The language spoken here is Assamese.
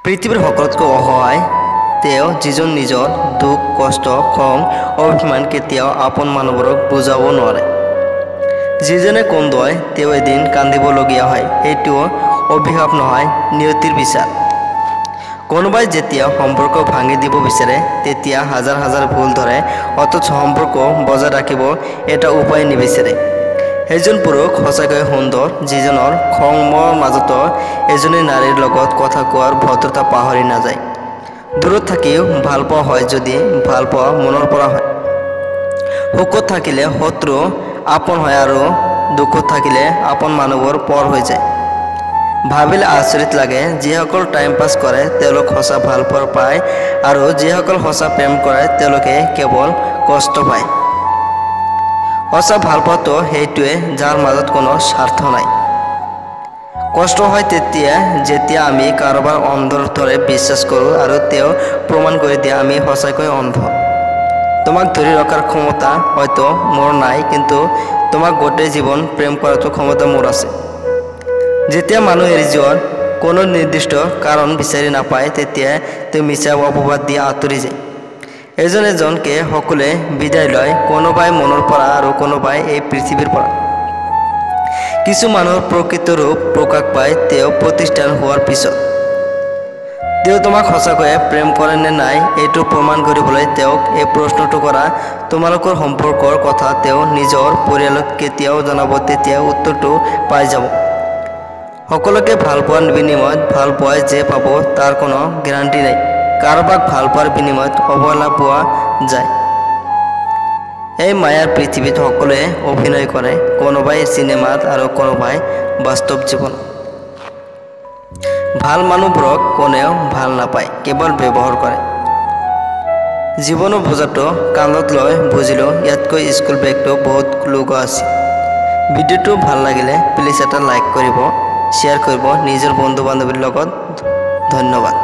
পৃথিৱীৰ সকলোতকৈ অসহায় তেওঁ যিজন নিজৰ দুখ কষ্ট খং অভিমান কেতিয়াও আপন মানুহবোৰক বুজাব নোৱাৰে। যিজনে কন্দুৱায় তেওঁ এদিন কান্দিবলগীয়া হয়। এইটো অভিশাপ নহয়, নিয়তিৰ বিচাৰ। কোনোবাই যেতিয়া সম্পৰ্ক ভাঙি দিব বিচাৰে তেতিয়া হাজাৰ হাজাৰ ভুল ধৰে, অথচ সম্পৰ্ক বজাই ৰাখিব এটা উপায় নিবিচাৰে। সেইজন পুৰুষ সঁচাকৈ সুন্দৰ যিজনৰ খংৰ মাজতো এজনী নাৰীৰ লগত কথা কোৱাৰ ভদ্ৰতা পাহৰি নাযায়। দূৰত থাকিও ভাল পোৱা হয় যদি ভাল পোৱা মনৰ পৰা হয়। সুখত থাকিলে শত্ৰু আপন হয় আৰু দুখত থাকিলে আপন মানুহবোৰ পৰ হৈ যায়। ভাবিলে আচৰিত লাগে, যিসকল টাইম পাছ কৰে তেওঁলোক সঁচা ভাল পোৱা পায় আৰু যিসকল সঁচা প্ৰেম কৰে তেওঁলোকে কেৱল কষ্ট পায়। সঁচা ভাল পোৱাটো সেইটোৱে যাৰ মাজত কোনো স্বাৰ্থ নাই। কষ্ট হয় তেতিয়া যেতিয়া আমি কাৰোবাৰ অন্ধৰ দৰে বিশ্বাস কৰোঁ আৰু তেওঁ প্ৰমাণ কৰি দিয়ে আমি সঁচাকৈ অন্ধ। তোমাক ধৰি ৰখাৰ ক্ষমতা হয়তো মোৰ নাই, কিন্তু তোমাক গোটেই জীৱন প্ৰেম কৰাটো ক্ষমতা মোৰ আছে। যেতিয়া মানুহ এৰি যোৱাৰ কোনো নিৰ্দিষ্ট কাৰণ বিচাৰি নাপায় তেতিয়া তেওঁ মিছা অপবাদ দি আঁতৰি যায়। এজন এজনকে সকলোৱে বিদায় লয়, কোনোবাই মনৰ পৰা আৰু কোনোবাই এই পৃথিৱীৰ পৰা। কিছু মানুহৰ প্ৰকৃত ৰূপ প্ৰকাশ পায় তেওঁ প্ৰতিষ্ঠান হোৱাৰ পিছত। তেওঁ তোমাক সঁচাকৈয়ে প্ৰেম কৰে নে নাই এইটো প্ৰমাণ কৰিবলৈ তেওঁক এই প্ৰশ্নটো কৰা। তোমালোকৰ সম্পৰ্কৰ কথা তেওঁ নিজৰ পৰিয়ালক কেতিয়াও জনাব, তেতিয়া উত্তৰটো পাই যাব। সকলোকে ভাল পোৱাৰ বিনিময়ত ভাল পোৱাই যে পাব তাৰ কোনো গেৰাণ্টি নাই। কাৰোবাক ভাল পোৱাৰ বিনিময়ত অৱহেলা পোৱা যায়। এই মায়াৰ পৃথিৱীত সকলোৱে অভিনয় কৰে, কোনোবাই চিনেমাত আৰু কোনোবাই বাস্তৱ জীৱনত। ভাল মানুহবোৰক কোনেও ভাল নাপায়, কেৱল ব্যৱহাৰ কৰে। জীৱনৰ বোজাটো কান্ধত লৈ বুজিলোঁ ইয়াতকৈ স্কুল বেগটো বহুত লগা আছিল। ভিডিঅ'টো ভাল লাগিলে প্লিজ এটা লাইক কৰিব, শ্বেয়াৰ কৰিব নিজৰ বন্ধু বান্ধৱীৰ লগত। ধন্যবাদ।